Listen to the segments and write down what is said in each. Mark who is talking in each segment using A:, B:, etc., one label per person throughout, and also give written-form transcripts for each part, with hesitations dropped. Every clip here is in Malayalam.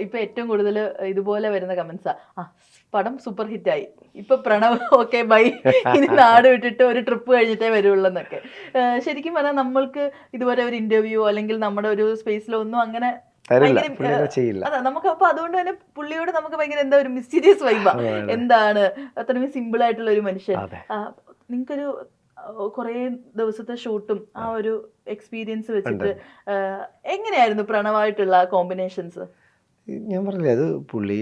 A: ഇപ്പൊ ഏറ്റവും കൂടുതൽ ഇതുപോലെ വരുന്ന കമന്റ്സാ, ആ പടം സൂപ്പർ ഹിറ്റായി, ഇപ്പൊ പ്രണവ് ഓക്കെ ബൈ, ഇനി നാട് വിട്ടിട്ട് ഒരു ട്രിപ്പ് കഴിഞ്ഞിട്ടേ വരുള്ളൂ എന്നൊക്കെ. ശരിക്കും പറഞ്ഞാൽ നമ്മൾക്ക് ഇതുവരെ ഒരു ഇന്റർവ്യൂ അല്ലെങ്കിൽ നമ്മുടെ ഒരു സ്പേസിലോ ഒന്നും അങ്ങനെ അതെ, നമുക്ക് അപ്പൊ അതുകൊണ്ട് തന്നെ പുള്ളിയോട് നമുക്ക് ഭയങ്കര എന്താ ഒരു മിസ്റ്റീരിയസ് വൈബാ. എന്താണ് അത്രയും സിമ്പിൾ ആയിട്ടുള്ള ഒരു മനുഷ്യൻ. നിങ്ങൾക്കൊരു കുറേ ദിവസത്തെ ഷൂട്ടും ആ ഒരു എക്സ്പീരിയൻസ് വെച്ചിട്ട് എങ്ങനെയായിരുന്നു പ്രണവായിട്ടുള്ള കോമ്പിനേഷൻസ്?
B: ഞാൻ പറഞ്ഞില്ലേ, അത് പുള്ളി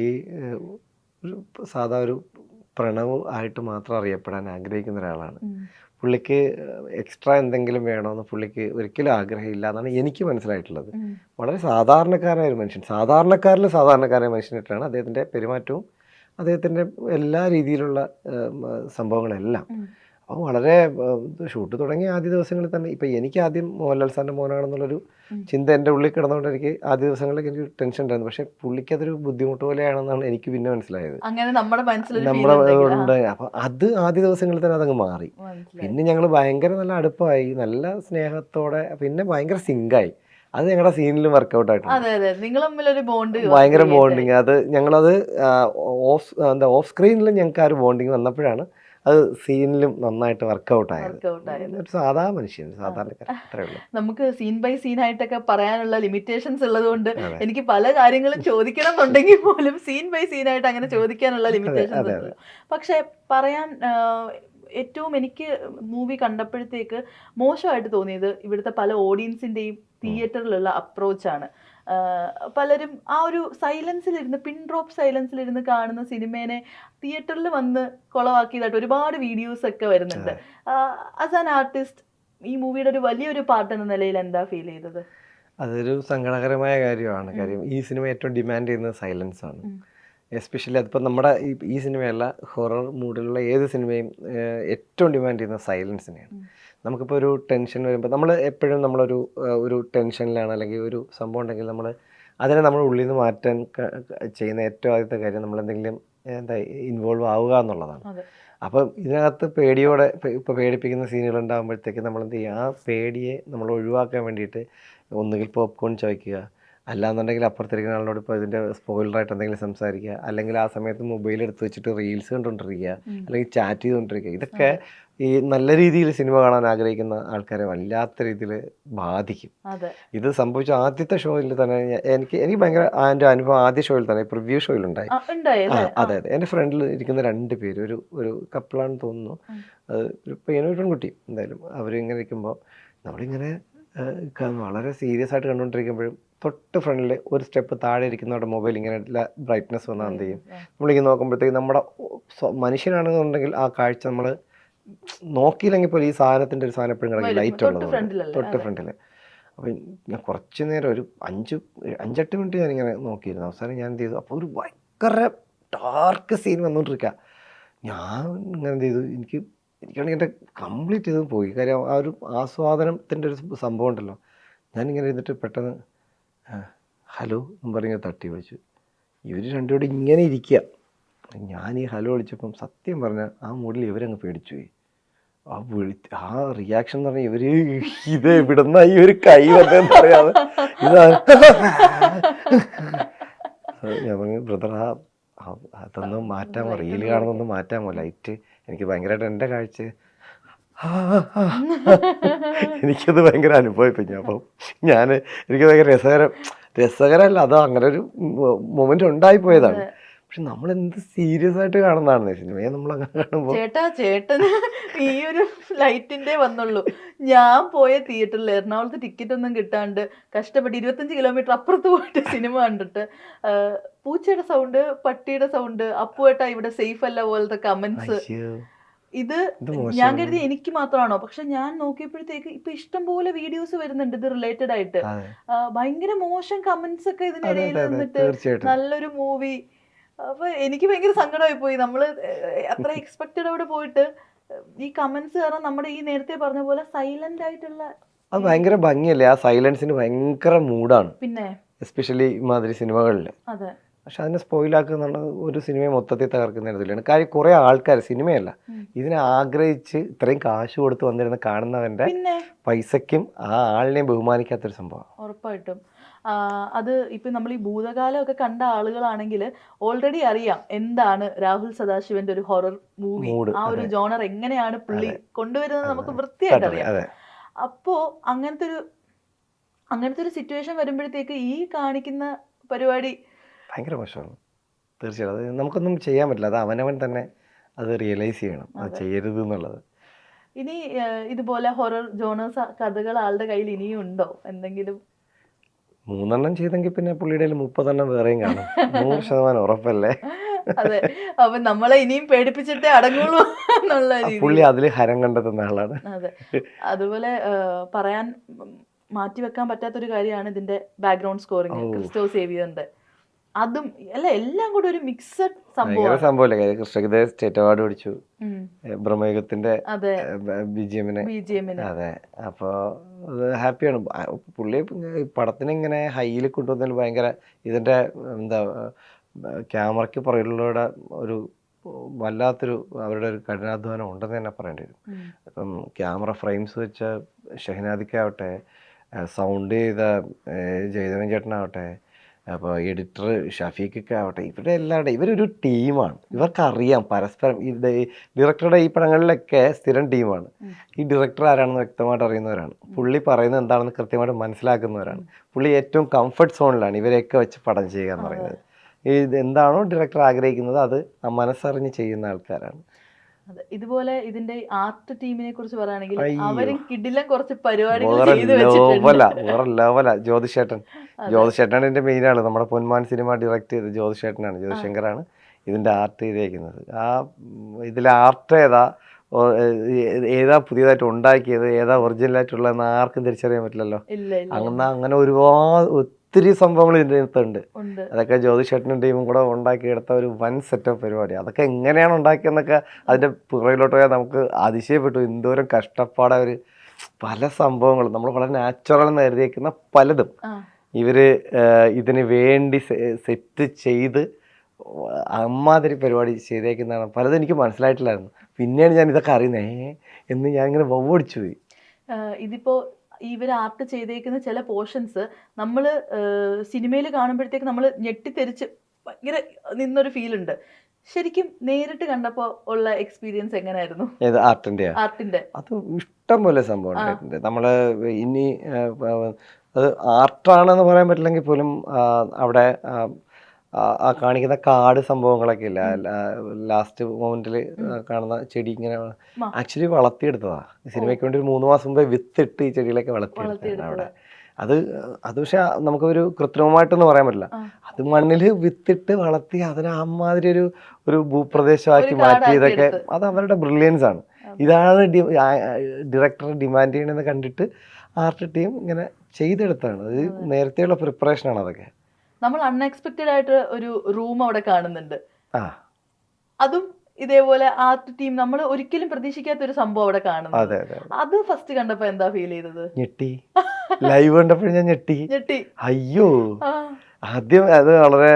B: ഒരു സാധാ ഒരു പ്രണവ് ആയിട്ട് മാത്രം അറിയപ്പെടാൻ ആഗ്രഹിക്കുന്ന ഒരാളാണ്. പുള്ളിക്ക് എക്സ്ട്രാ എന്തെങ്കിലും വേണമെന്ന് പുള്ളിക്ക് ഒരിക്കലും ആഗ്രഹമില്ല എന്നാണ് എനിക്ക് മനസ്സിലായിട്ടുള്ളത്. വളരെ സാധാരണക്കാരായ ഒരു മനുഷ്യൻ, സാധാരണക്കാരായ മനുഷ്യനായിട്ടാണ് അദ്ദേഹത്തിൻ്റെ പെരുമാറ്റവും അദ്ദേഹത്തിൻ്റെ എല്ലാ രീതിയിലുള്ള സംഭവങ്ങളെല്ലാം. അപ്പോൾ വളരെ ഷൂട്ട് തുടങ്ങിയ ആദ്യ ദിവസങ്ങളിൽ തന്നെ ഇപ്പം എനിക്ക് ആദ്യം മോഹൻലാൽ സാറിൻ്റെ മോനാണെന്നുള്ളൊരു ചിന്ത എൻ്റെ ഉള്ളിൽ കിടന്നുകൊണ്ട് എനിക്ക് ആദ്യ ദിവസങ്ങളിലൊക്കെ എനിക്ക് ടെൻഷൻ ഉണ്ടായിരുന്നു. പക്ഷേ പുള്ളിക്ക് അതൊരു ബുദ്ധിമുട്ട് പോലെയാണെന്നാണ് എനിക്ക് പിന്നെ മനസ്സിലായത്. നമ്മുടെ ഉണ്ട്. അപ്പം അത് ആദ്യ ദിവസങ്ങളിൽ തന്നെ അതങ്ങ് മാറി. പിന്നെ ഞങ്ങൾ ഭയങ്കര നല്ല അടുപ്പമായി, നല്ല സ്നേഹത്തോടെ, പിന്നെ ഭയങ്കര സിങ്കായി. അത് ഞങ്ങളുടെ സീനിലും വർക്കൗട്ട് ആയിട്ടുണ്ട്. ഭയങ്കര ബോണ്ടിങ്. അത് ഞങ്ങളത് ഓഫ് സ്ക്രീനിലും ഞങ്ങൾക്ക് ആ ഒരു ബോണ്ടിങ് വന്നപ്പോഴാണ് അത് സീനിലും നന്നായിട്ട് വർക്കൗട്ട് ആയത്. ഒരു സാധാ മനുഷ്യൻ, സാധാരണക്കാരൻ, അത്രേ ഉള്ളൂ.
A: നമുക്ക് സീൻ ബൈ സീൻ ആയിട്ടൊക്കെ പറയാനുള്ള ലിമിറ്റേഷൻസ് ഉള്ളതുകൊണ്ട് എനിക്ക് പല കാര്യങ്ങളും ചോദിക്കണം എന്നുണ്ടെങ്കിൽ പോലും സീൻ ബൈ സീൻ ആയിട്ട് അങ്ങനെ ചോദിക്കാനുള്ള ലിമിറ്റേഷൻസ് ഉണ്ട്. പക്ഷെ പറയാൻ ഏറ്റവും എനിക്ക് മൂവി കണ്ടപ്പോഴത്തേക്ക് മോശമായിട്ട് തോന്നിയത് ഇവിടുത്തെ പല ഓഡിയൻസിൻ്റെയും തിയേറ്ററിലുള്ള അപ്രോച്ചാണ്. പലരും ആ ഒരു സൈലൻസിലിരുന്ന്, പിൻ ഡ്രോപ്പ് സൈലൻസിലിരുന്ന് കാണുന്ന സിനിമേനെ തിയേറ്ററിൽ വന്ന് കൊളവാക്കിയതായിട്ട് ഒരുപാട് വീഡിയോസ് ഒക്കെ വരുന്നുണ്ട്. ആസ് ആൻ ആർട്ടിസ്റ്റ് ഈ മൂവിയുടെ ഒരു വലിയൊരു പാർട്ട് എന്ന നിലയിൽ എന്താ ഫീൽ ചെയ്തത്?
B: അതൊരു സങ്കടകരമായ കാര്യമാണ്. കാര്യം ഈ സിനിമ ഏറ്റവും ഡിമാൻഡ് ചെയ്യുന്നത് സൈലൻസ് ആണ്. എസ്പെഷ്യലി അതിപ്പോൾ നമ്മുടെ ഈ സിനിമയല്ല, ഹൊറർ മൂഡിലുള്ള ഏത് സിനിമയും ഏറ്റവും ഡിമാൻഡ് ചെയ്യുന്നത് സൈലൻസിനെയാണ്. നമുക്കിപ്പോൾ ഒരു ടെൻഷൻ വരുമ്പോൾ നമ്മൾ എപ്പോഴും ഒരു ടെൻഷനിലാണ്, അല്ലെങ്കിൽ ഒരു സംഭവം ഉണ്ടെങ്കിൽ അതിനെ നമ്മൾ ഉള്ളിൽ നിന്ന് മാറ്റാൻ ചെയ്യുന്ന ഏറ്റവും ആദ്യത്തെ കാര്യം നമ്മളെന്തെങ്കിലും ഇൻവോൾവ് ആവുക എന്നുള്ളതാണ്. അപ്പം ഇതിനകത്ത് പേടിയോടെ ഇപ്പോൾ പേടിപ്പിക്കുന്ന സീനുകൾ ഉണ്ടാകുമ്പോഴത്തേക്ക് നമ്മൾ എന്ത് ചെയ്യുക, ആ പേടിയെ നമ്മൾ ഒഴിവാക്കാൻ വേണ്ടിയിട്ട് ഒന്നുകിൽ പോപ്കോൺ ചവയ്ക്കുക, അല്ലാന്നുണ്ടെങ്കിൽ അപ്പുറത്തിരിക്കുന്ന ആളോട് ഇപ്പോൾ ഇതിൻ്റെ സ്പോയിലറായിട്ട് എന്തെങ്കിലും സംസാരിക്കുക, അല്ലെങ്കിൽ ആ സമയത്ത് മൊബൈൽ എടുത്ത് വെച്ചിട്ട് റീൽസ് കണ്ടുകൊണ്ടിരിക്കുക, അല്ലെങ്കിൽ ചാറ്റ് ചെയ്തുകൊണ്ടിരിക്കുക. ഇതൊക്കെ ഈ നല്ല രീതിയിൽ സിനിമ കാണാൻ ആഗ്രഹിക്കുന്ന ആൾക്കാരെ വല്ലാത്ത രീതിയിൽ ബാധിക്കും. ഇത് സംഭവിച്ച ആദ്യത്തെ ഷോയിൽ തന്നെ എനിക്ക് ഭയങ്കര എൻ്റെ അനുഭവം ആദ്യ ഷോയിൽ തന്നെ, പ്രിവ്യൂ ഷോയിലുണ്ടായി. അതെ, എൻ്റെ ഫ്രണ്ടിൽ ഇരിക്കുന്ന 2 പേര്, ഒരു കപ്പിളാണെന്ന് തോന്നുന്നു, ഒരു പയ്യനും ഒരു പെൺകുട്ടി. എന്തായാലും അവരിങ്ങനെ ഇരിക്കുമ്പോൾ നമ്മളിങ്ങനെ വളരെ സീരിയസ് ആയിട്ട് കണ്ടുകൊണ്ടിരിക്കുമ്പോഴും തൊട്ട് ഫ്രണ്ടിൽ ഒരു സ്റ്റെപ്പ് താഴെ ഇരിക്കുന്നവരുടെ മൊബൈൽ ഇങ്ങനെ ബ്രൈറ്റ്നസ് വന്നാൽ എന്ത് ചെയ്യും, നമ്മളിങ്ങനെ നോക്കുമ്പോഴത്തേക്ക് നമ്മുടെ മനുഷ്യനാണെന്നുണ്ടെങ്കിൽ ആ കാഴ്ച നമ്മൾ നോക്കിയില്ലെങ്കിൽ പോലും ഈ സാധനത്തിൻ്റെ ഒരു സാധനം എപ്പോഴും കിടക്കും, ലൈറ്റ് ഉള്ളത് തൊട്ട് ഫ്രണ്ടിൽ. അപ്പം ഞാൻ കുറച്ച് നേരം ഒരു 5-8 മിനിറ്റ് ഞാനിങ്ങനെ നോക്കിയിരുന്നു. അവസാനം ഞാൻ എന്ത് ചെയ്തു, അപ്പോൾ ഒരു ഭയങ്കര ഡാർക്ക് സീൻ വന്നുകൊണ്ടിരിക്കുക. ഞാൻ ഇങ്ങനെ എന്ത് ചെയ്തു, എനിക്കാണെങ്കിൽ എൻ്റെ കംപ്ലീറ്റ് ചെയ്ത് പോയി. കാര്യം ആ ഒരു ആസ്വാദനത്തിൻ്റെ ഒരു സംഭവം ഉണ്ടല്ലോ. ഞാനിങ്ങനെ ഇരുന്നിട്ട് പെട്ടെന്ന് ഹലോ എന്ന് പറഞ്ഞ് തട്ടി വിളിച്ചു. ഇവർ രണ്ടുപേരും ഇങ്ങനെ ഇരിക്കുക. ഞാൻ ഈ ഹലോ വിളിച്ചപ്പം സത്യം പറഞ്ഞാൽ ആ മൂഡിൽ ഇവരങ്ങ് പേടിച്ചു പോയി. ആ റിയാക്ഷൻ എന്ന് പറഞ്ഞാൽ ഇവർ ഇത് എവിടുന്ന ഈ ഒരു കൈ വന്നതെന്ന് അറിയാതെ ഞാൻ പറഞ്ഞു, ബ്രദർ അതൊന്നും മാറ്റാമോ, റീല് കാണുന്നൊന്നും മാറ്റാമോ, ലൈറ്റ്. എനിക്ക് ഭയങ്കരമായിട്ട് എൻ്റെ കാഴ്ച എനിക്കത് ഭയങ്കര അനുഭവമായി. അപ്പം എനിക്ക് ഭയങ്കര രസകരമല്ല, അത് അങ്ങനെ ഒരു മൊമെന്റ് ഉണ്ടായിപ്പോയതാണ്. പക്ഷെ നമ്മൾ എന്ത് സീരിയസ് ആയിട്ട് കാണുന്നതാണ് സിനിമയെ നമ്മൾ അങ്ങനെ കാണുമ്പോൾ.
A: ചേട്ടന് ഈ ഒരു ലൈറ്റിന്റെ വന്നുള്ളൂ. ഞാൻ പോയ തിയേറ്ററിൽ എറണാകുളത്ത് ടിക്കറ്റ് ഒന്നും കിട്ടാണ്ട് കഷ്ടപ്പെട്ട് 25 കിലോമീറ്റർ അപ്പുറത്ത് പോയിട്ട് സിനിമ കണ്ടിട്ട് പൂച്ചയുടെ സൗണ്ട്, പട്ടിയുടെ സൗണ്ട്, അപ്പുവേട്ട ഇവിടെ സേഫ് അല്ല പോലത്തെ കമന്റ്സ്. ഇത് ഞാൻ കരുതി എനിക്ക് മാത്രമാണോ, പക്ഷെ ഞാൻ നോക്കിയപ്പോഴത്തേക്ക് ഇപ്പൊ ഇഷ്ടം പോലെ വീഡിയോസ് വരുന്നുണ്ട് ഇത് റിലേറ്റഡ് ആയിട്ട്. ഭയങ്കര മോശം കമന്റ്സ് ഒക്കെ ഇതിനിടയിൽ നിന്നിട്ട് നല്ലൊരു മൂവി. അപ്പൊ എനിക്ക് ഭയങ്കര സങ്കടമായി പോയി. നമ്മള് അത്ര എക്സ്പെക്റ്റഡോടെ പോയിട്ട് ഈ കമന്റ്സ് കാരണം നമ്മുടെ ഈ നേരത്തെ പറഞ്ഞ പോലെ സൈലന്റ് ആയിട്ടുള്ള,
B: അത് ഭയങ്കര ഭംഗിയല്ലേ, ആ സൈലൻസിന് ഭയങ്കര മൂഡാണ്.
A: പിന്നെ
B: എസ്പെഷ്യലി ഇമാതിരി സിനിമകളിൽ.
A: അതെ,
B: പക്ഷെ അതിനെ സ്പോയിലാക്കുന്ന ഒരു സിനിമയെ മൊത്തത്തിൽ തകർക്കുന്ന ഇതിലാണ്. കാര്യം കുറെ ആൾക്കാർ സിനിമയല്ല ഇതിനെ ആഗ്രഹിച്ച് ഇത്രയും കാശ് കൊടുത്ത് വന്നിരുന്ന കാണുന്നവന്റെ പൈസക്കും ആ ആളിനെയും ബഹുമാനിക്കാത്തൊരു സംഭവം.
A: ഉറപ്പായിട്ടും. അത് ഇപ്പം നമ്മൾ ഈ ഭൂതകാലമൊക്കെ കണ്ട ആളുകളാണെങ്കിൽ ഓൾറെഡി അറിയാം എന്താണ് രാഹുൽ സദാശിവന്റെ ഒരു ഹൊറർ മൂവി, ആ ഒരു ജോണർ എങ്ങനെയാണ് പുള്ളി കൊണ്ടുവരുന്നത് നമുക്ക് വൃത്തിയായിട്ട് അറിയാം. അപ്പോ അങ്ങനത്തെ ഒരു സിറ്റുവേഷൻ വരുമ്പോഴത്തേക്ക് ഈ കാണിക്കുന്ന പരിപാടി
B: ഭയങ്കര മോശമാണ്. തീർച്ചയായും അത് നമുക്കൊന്നും ചെയ്യാൻ പറ്റില്ല. അത് അവനവൻ തന്നെ അത് റിയലൈസ് ചെയ്യണം, അത് ചെയ്യരുത് എന്നുള്ളത്.
A: ഇനി ഇതുപോലെ ഹൊറർ ജോണേഴ്സ് കഥകൾ ആളുടെ കയ്യിൽ ഇനിയും ഉണ്ടോ എന്തെങ്കിലും?
B: 3 ചെയ്തെങ്കിൽ പിന്നെ പുള്ളിയുടെ 30 വേറെയും കാണും. 100% ഉറപ്പല്ലേ?
A: അതെ, അപ്പൊ നമ്മളെ ഇനിയും പേടിപ്പിച്ചിട്ടേ അടങ്ങുള്ളൂ എന്നുള്ള രീതി.
B: പുള്ളി അതില് ഹരം കണ്ടെത്തുന്ന ആളാണ്.
A: അതെ, അതുപോലെ പറയാൻ മാറ്റിവെക്കാൻ പറ്റാത്തൊരു കാര്യമാണ് ഇതിന്റെ ബാക്ക്ഗ്രൗണ്ട് സ്കോറിങ്, ക്രിസ്റ്റോ സേവിയറിന്റെ. അതും എല്ലാം കൂടെ ഒരു മിക്സഡ്
B: സംഭവമല്ലേ. കൃഷ്ണഗീത സ്റ്റേറ്റ് അവാർഡ് മേടിച്ചു, ബ്രഹ്മയുഗത്തിന്റെ BGM. അതെ, അപ്പൊ അത് ഹാപ്പിയാണ്. പുള്ളി പടത്തിന് ഇങ്ങനെ ഹൈയിൽ കൊണ്ടുവന്നതിൽ ഭയങ്കര ഇതിന്റെ എന്താ ക്യാമറയ്ക്ക് പുറകിലുള്ളവരുടെ ഒരു വല്ലാത്തൊരു അവരുടെ ഒരു കഠിനാധ്വാനം ഉണ്ടെന്ന് തന്നെ പറയേണ്ടി വരും. ഇപ്പം ക്യാമറ ഫ്രെയിംസ് വെച്ച ഷഹനാദിക്കാവട്ടെ, സൗണ്ട് ചെയ്ത ജയദേവൻ ചേട്ടനാവട്ടെ, അപ്പോൾ എഡിറ്റർ ഷഫീഖൊക്കെ ആവട്ടെ, ഇവരുടെ എല്ലാവരുടെ ഇവരൊരു ടീമാണ്. ഇവർക്കറിയാം പരസ്പരം. ഈ ഡയറക്ടറുടെ ഈ പടങ്ങളിലൊക്കെ സ്ഥിരം ടീമാണ്. ഈ ഡയറക്ടർ ആരാണെന്ന് വ്യക്തമായിട്ട് അറിയുന്നവരാണ്. പുള്ളി പറയുന്നത് എന്താണെന്ന് കൃത്യമായിട്ട് മനസ്സിലാക്കുന്നവരാണ്. പുള്ളി ഏറ്റവും കംഫർട്ട് സോണിലാണ് ഇവരെയൊക്കെ വെച്ച് പടം ചെയ്യുക എന്ന് പറയുന്നത്. ഇത് എന്താണോ ഡയറക്ടർ ആഗ്രഹിക്കുന്നത് അത് മനസ്സറിഞ്ഞ് ചെയ്യുന്ന ആൾക്കാരാണ്.
A: ഇതുപോലെ ഇതിന്റെ ആർട്ട് ടീമിനെ കുറിച്ച് പറയുകയാണെങ്കിൽ അവരും കിടിലം കുറച്ച്
B: ലെവല ജ്യോതിഷേട്ടനാണ് ഇതിന്റെ മെയിൻ ആള്. നമ്മുടെ പൊന്മാൻ സിനിമ ഡയറക്ട് ചെയ്ത് ജ്യോതിഷേട്ടനാണ്, ജ്യോതിശങ്കറാണ് ഇതിന്റെ ആർട്ട് ചെയ്തേക്കുന്നത്. ആ ഇതിലെ ആർട്ട് ഏതാ പുതിയതായിട്ട് ഉണ്ടാക്കിയത്, ഏതാ ഒറിജിനലായിട്ടുള്ളതെന്ന് ആർക്കും തിരിച്ചറിയാൻ പറ്റില്ലല്ലോ. അങ്ങനെ ഒരുപാട് ഒത്തിരി സംഭവങ്ങൾ ഇതിൻ്റെ അകത്തുണ്ട്. അതൊക്കെ ജ്യോതിഷേട്ടനും ടീമും കൂടെ ഉണ്ടാക്കിയെടുത്ത ഒരു വൻ സെറ്റപ്പ് പരിപാടി. അതൊക്കെ എങ്ങനെയാണ് ഉണ്ടാക്കിയെന്നൊക്കെ അതിൻ്റെ പുറകിലോട്ട് പോയാൽ നമുക്ക് അതിശയപ്പെട്ടു. എന്തോരം കഷ്ടപ്പാട് അവർ പല സംഭവങ്ങളും നമ്മൾ വളരെ നാച്ചുറൽ എന്ന് കരുതിയേക്കുന്ന പലതും ഇവർ ഇതിന് വേണ്ടി സെറ്റ് ചെയ്ത് അമ്മാതിരി പരിപാടി ചെയ്തേക്കുന്നതാണ്. പലതും എനിക്ക് മനസ്സിലായിട്ടില്ലായിരുന്നു. പിന്നെയാണ് ഞാൻ ഇതൊക്കെ അറിയുന്നേ എന്ന് ഞാൻ ഇങ്ങനെ വവ്വടിച്ചു പോയി.
A: ഇതിപ്പോ ഇവർ ആർട്ട് ചെയ്തേക്കുന്ന ചില പോർഷൻസ് നമ്മൾ സിനിമയിൽ കാണുമ്പോഴത്തേക്ക് നമ്മൾ ഞെട്ടിത്തെറിച്ച് ഭയങ്കര നിന്നൊരു ഫീൽ ഉണ്ട്. ശരിക്കും നേരിട്ട് കണ്ടപ്പോ ഉള്ള എക്സ്പീരിയൻസ് എങ്ങനെയായിരുന്നു? ആർട്ടിന്റെ
B: അത് ഇഷ്ടം പോലെ സംഭവം ഉണ്ടായിട്ടുണ്ട്. നമ്മള് ഇനി അത് ആർട്ടാണെന്ന് പറയാൻ പറ്റില്ലെങ്കിൽ പോലും അവിടെ ആ കാണിക്കുന്ന കാട് സംഭവങ്ങളൊക്കെ ഇല്ല, ലാസ്റ്റ് മൊമെന്റിൽ കാണുന്ന ചെടി ഇങ്ങനെ ആക്ച്വലി വളർത്തിയെടുത്തതാ. സിനിമയ്ക്ക് വേണ്ടി ഒരു 3 മാസം മുമ്പേ വിത്തിട്ട് ഈ ചെടികളൊക്കെ വളർത്തിയെടുത്തതാണ് അവിടെ. അത് പക്ഷെ നമുക്കൊരു കൃത്രിമമായിട്ടൊന്നും പറയാൻ പറ്റില്ല. അത് മണ്ണിൽ വിത്തിട്ട് വളർത്തി അതിനെ അമ്മാതിരി ഒരു ഭൂപ്രദേശമാക്കി മാറ്റിയതൊക്കെ അത് അവരുടെ ബ്രില്യൻസ് ആണ്. ഇതാണ് ഡയറക്ടർ ഡിമാൻഡ് ചെയ്യണമെന്ന് കണ്ടിട്ട് ആർട്ട് ടീം ഇങ്ങനെ ചെയ്തെടുത്താണ്. അത് നേരത്തെയുള്ള പ്രിപ്പറേഷനാണ് അതൊക്കെ.
A: നമ്മൾ അൺഎക്സ്പെക്റ്റഡ് ആയിട്ട് ഒരു റൂം അവിടെ കാണുന്നുണ്ട്. അതും ഇതേപോലെ ആർട്ട് ടീം നമ്മൾ ഒരിക്കലും പ്രതീക്ഷിക്കാത്ത ഒരു സംഭവം അവിടെ കാണുന്നു. അത് ഫസ്റ്റ് കണ്ടപ്പോ എന്താ ഫീൽ ചെയ്തത്?
B: ഞെട്ടി. ലൈവ് കണ്ടപ്പോഴും ഞാൻ ഞെട്ടി. അയ്യോ, ആദ്യം അത് വളരെ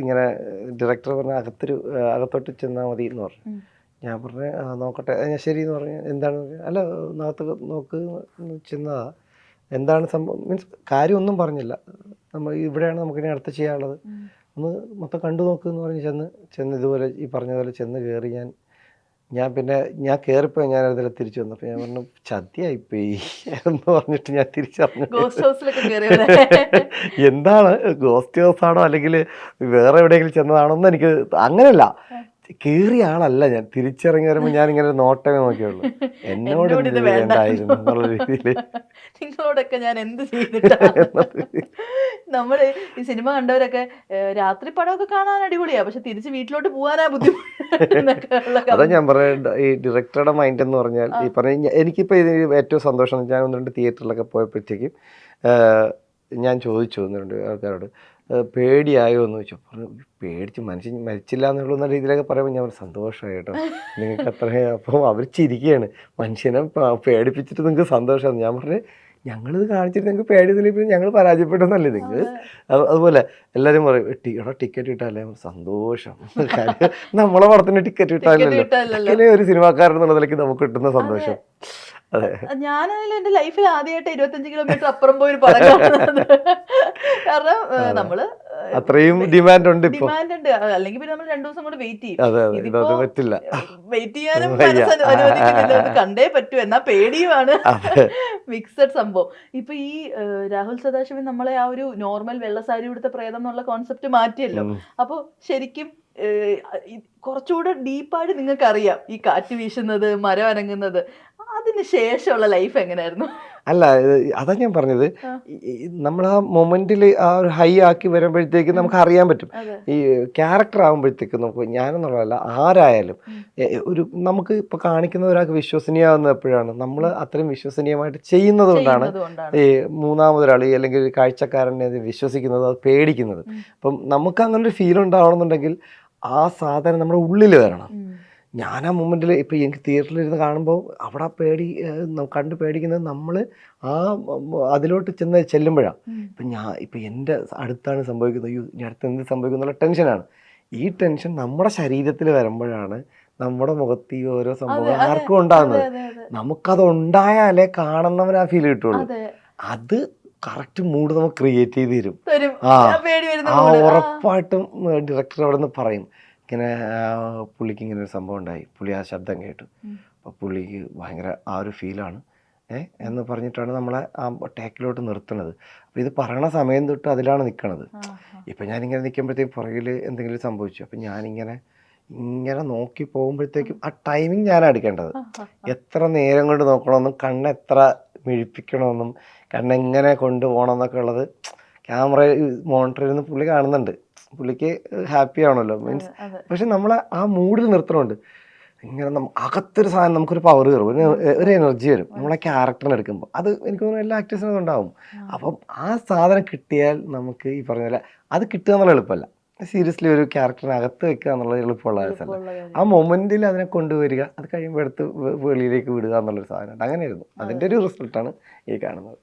B: ഇങ്ങനെ ഡയറക്ടർ പറഞ്ഞ അകത്തോട്ട് ചെന്നാൽ മതി എന്ന് പറഞ്ഞു. ഞാൻ പറഞ്ഞു നോക്കട്ടെ, ഞാൻ ശരി എന്ന് പറഞ്ഞു. എന്താണ്? അല്ല അകത്ത് നോക്ക് ചെന്നതാ. എന്താണ് സംഭവം മീൻസ് കാര്യമൊന്നും പറഞ്ഞില്ല. നമ്മൾ ഇവിടെയാണ് നമുക്കിനി അടുത്ത് ചെയ്യാനുള്ളത്, ഒന്ന് മൊത്തം കണ്ടു നോക്ക് എന്ന് പറഞ്ഞ് ചെന്ന് ഇതുപോലെ ഈ പറഞ്ഞ പോലെ ചെന്ന് കയറി. ഞാൻ കയറിപ്പോയി. ഞാൻ അതിൽ തിരിച്ചു വന്നപ്പോൾ ഞാൻ പറഞ്ഞു ചതിയായിപ്പോയി എന്ന് പറഞ്ഞിട്ട് ഞാൻ തിരിച്ചറിഞ്ഞു. എന്താണ് ഗോസ്റ്റ് ഹൗസ് ആണോ അല്ലെങ്കിൽ വേറെ എവിടെയെങ്കിലും ചെന്നതാണോ എന്ന് എനിക്ക് അങ്ങനെയല്ല. കയറിയ ആളല്ല ഞാൻ. തിരിച്ചിറങ്ങി വരുമ്പോൾ ഞാൻ ഇങ്ങനെ നോട്ടമേ നോക്കിയുള്ളൂ. എന്നോട് ഇത് വേണ്ടായിരുന്നു എന്നുള്ള രീതിയിൽ.
A: നിങ്ങളോടൊക്കെ ഞാൻ എന്ത് ചെയ്തിട്ടാണ്? നമ്മള് ഈ സിനിമ കണ്ടവരൊക്കെ രാത്രി പടമൊക്കെ കാണാൻ അടിപൊളിയാ, പക്ഷെ തിരിച്ച് വീട്ടിലോട്ട് പോകാനാ ബുദ്ധിമുട്ട്.
B: അതാ ഞാൻ പറയുന്നത്. ഈ ഡയറക്ടറുടെ മൈൻഡ് എന്ന് പറഞ്ഞാൽ ഈ പറഞ്ഞ എനിക്കിപ്പോൾ ഇതിന് ഏറ്റവും സന്തോഷം. ഞാൻ 1-2 തിയേറ്ററിലൊക്കെ പോയപ്പോഴത്തേക്കും ഞാൻ ചോദിച്ചു 1-2 ആൾക്കാരോട് പേടിയായോ എന്ന് ചോദിച്ചു. പറഞ്ഞു പേടിച്ച് മനുഷ്യൻ മരിച്ചില്ല എന്നുള്ള രീതിയിലൊക്കെ പറയുമ്പോൾ ഞാൻ സന്തോഷമായി കേട്ടോ, നിങ്ങൾക്ക് അത്രയും. അപ്പം അവർ ചിരിക്കുകയാണ്, മനുഷ്യനെ പേടിപ്പിച്ചിട്ട് നിങ്ങൾക്ക് സന്തോഷമാണ്. ഞാൻ പറഞ്ഞു ഞങ്ങളിത് കാണിച്ചിട്ട് നിങ്ങൾക്ക് പേടിയൊന്നുമില്ല, ഞങ്ങൾ പരാജയപ്പെട്ടെന്നല്ലേ നിങ്ങൾ. അതുപോലെ എല്ലാവരും പറയും എടാ ടിക്കറ്റ് കിട്ടാല്ലേ സന്തോഷം. നമ്മളെ പടത്തിന് ടിക്കറ്റ് കിട്ടാനില്ലല്ലോ, ഒരു സിനിമാക്കാരൻ എന്നുള്ളതിലേക്ക് നമുക്ക് കിട്ടുന്ന സന്തോഷം
A: ഞാനായാലും എന്റെ ലൈഫിൽ ആദ്യമായിട്ട് 25 കിലോമീറ്റർ അപ്പുറം പോയി ഒരു പടം കാണുന്നത്. കാരണം നമ്മള്
B: അത്രയും ഡിമാൻഡ് ഉണ്ട് ഇപ്പൊ.
A: ഡിമാൻഡ് ഉണ്ട്, അല്ലെങ്കിൽ പിന്നെ നമ്മൾ 2 ദിവസം കൂടെ വെയിറ്റ് ചെയ്യും.
B: അതെ അതെ, ഇതത് പറ്റില്ല.
A: വെയിറ്റ് ചെയ്യാനും
B: വയ്യ.
A: മനസ്സ് അനുവദിക്കുന്നില്ല, അത് കണ്ടേ പറ്റൂ, എന്നാ പേടിയുമാണ്.
B: അതെ.
A: മിക്സഡ് സംഭവം. ഇപ്പൊ ഈ രാഹുൽ സദാശിവൻ നമ്മളെ ആ ഒരു നോർമൽ വെള്ള സാരി ഉടുത്ത പ്രേതം എന്നുള്ള കോൺസെപ്റ്റ് മാറ്റിയല്ലോ. അപ്പൊ ശരിക്കും കുറച്ചുകൂടെ ഡീപ്പായിട്ട് നിങ്ങൾക്ക് അറിയാം ഈ കാറ്റ് വീശുന്നത്, മരം അനങ്ങുന്നത്, അതിന് ശേഷമുള്ള ലൈഫ് എങ്ങനെയായിരുന്നു?
B: അല്ല, അതാ ഞാൻ പറഞ്ഞത്, നമ്മൾ ആ മൊമെന്റിൽ ആ ഒരു ഹൈ ആക്കി വരുമ്പോഴത്തേക്ക് നമുക്ക് അറിയാൻ പറ്റും. ഈ ക്യാരക്ടർ ആകുമ്പോഴത്തേക്ക് നമുക്ക്, ഞാനെന്നുള്ളതല്ല ആരായാലും ഒരു നമുക്ക് ഇപ്പൊ കാണിക്കുന്ന ഒരാൾക്ക് വിശ്വസനീയമാകുന്ന എപ്പോഴാണ് നമ്മൾ അത്രയും വിശ്വസനീയമായിട്ട് ചെയ്യുന്നത് കൊണ്ടാണ് ഈ മൂന്നാമതൊരാൾ അല്ലെങ്കിൽ ഒരു കാഴ്ചക്കാരനെ വിശ്വസിക്കുന്നത്, അത് പേടിക്കുന്നത്. അപ്പം നമുക്ക് അങ്ങനെ ഒരു ഫീൽ ഉണ്ടാവണമെന്നുണ്ടെങ്കിൽ ആ സാധനം നമ്മുടെ ഉള്ളിൽ വരണം. ഞാൻ ആ മൊമെൻറ്റിൽ ഇപ്പം എനിക്ക് തിയേറ്ററിലിരുന്ന് കാണുമ്പോൾ അവിടെ കണ്ട് പേടിക്കുന്നത് നമ്മൾ ആ അതിലോട്ട് ചെല്ലുമ്പോഴാണ്. ഇപ്പം എൻ്റെ അടുത്താണ് സംഭവിക്കുന്നത്, ഇനി അടുത്ത് എന്ത് സംഭവിക്കും എന്നുള്ള ടെൻഷനാണ്. ഈ ടെൻഷൻ നമ്മുടെ ശരീരത്തിൽ വരുമ്പോഴാണ് നമ്മുടെ മുഖത്ത് ഈ ഓരോ സംഭവം ആർക്കും ഉണ്ടാകുന്നത്. നമുക്കത് ഉണ്ടായാലേ കാണുന്നവന് ആ ഫീൽ കിട്ടുള്ളൂ. അത് കറക്റ്റ് മൂഡ് നമുക്ക് ക്രിയേറ്റ് ചെയ്ത് തരും. ഉറപ്പായിട്ടും ഡയറക്ടർ അവിടെ നിന്ന് പറയും, ഇങ്ങനെ പുള്ളിക്ക് ഇങ്ങനെ ഒരു സംഭവം ഉണ്ടായി, പുള്ളി ആ ശബ്ദം കേട്ടു, അപ്പോൾ പുള്ളിക്ക് ഭയങ്കര ആ ഒരു ഫീലാണ് എന്ന് പറഞ്ഞിട്ടാണ് നമ്മളെ ആ ടേക്കിലോട്ട് നിർത്തുന്നത്. അപ്പോൾ ഇത് പറയണ സമയം തൊട്ട് അതിലാണ് നിൽക്കണത്. ഇപ്പം ഞാനിങ്ങനെ നിൽക്കുമ്പോഴത്തേക്കും പുറകിൽ എന്തെങ്കിലും സംഭവിച്ചു, അപ്പം ഞാനിങ്ങനെ നോക്കി പോകുമ്പോഴത്തേക്കും ആ ടൈമിങ് ഞാനാണ് എടുക്കേണ്ടത്. എത്ര നേരം കൊണ്ട് നോക്കണമെന്നും കണ്ണെത്ര മിഴിപ്പിക്കണമെന്നും കണ്ണെങ്ങനെ കൊണ്ടുപോകണം എന്നൊക്കെ ഉള്ളത് ക്യാമറ മോണിറ്ററിൽ നിന്ന് പുള്ളി കാണുന്നുണ്ട്. പുള്ളിക്ക് ഹാപ്പി ആണല്ലോ, മീൻസ്. പക്ഷെ നമ്മളെ ആ മൂഡിൽ നിർത്തണമുണ്ട്. ഇങ്ങനെ അകത്തൊരു സാധനം നമുക്കൊരു പവർ കയറും, ഒരു എനർജി വരും നമ്മളെ ക്യാരക്ടറിനെ എടുക്കുമ്പോൾ. അത് എനിക്ക് തോന്നുന്നു എല്ലാ ആക്ടേഴ്സിനും ഉണ്ടാവും. അപ്പം ആ സാധനം കിട്ടിയാൽ നമുക്ക് ഈ പറഞ്ഞ പോലെ അത് കിട്ടുക എന്നുള്ള എളുപ്പമല്ല. സീരിയസ്ലി ഒരു ക്യാരക്ടറിനെ അകത്ത് വെക്കുക എന്നുള്ളത് എളുപ്പമുള്ള കേസല്ല. ആ മൊമെന്റിൽ അതിനെ കൊണ്ടുവരിക, അത് കഴിയുമ്പോൾ എടുത്ത് വെളിയിലേക്ക് വിടുക എന്നുള്ളൊരു സാധനമുണ്ട്. അങ്ങനെയായിരുന്നു. അതിൻ്റെ ഒരു റിസൾട്ടാണ് ഈ കാണുന്നത്.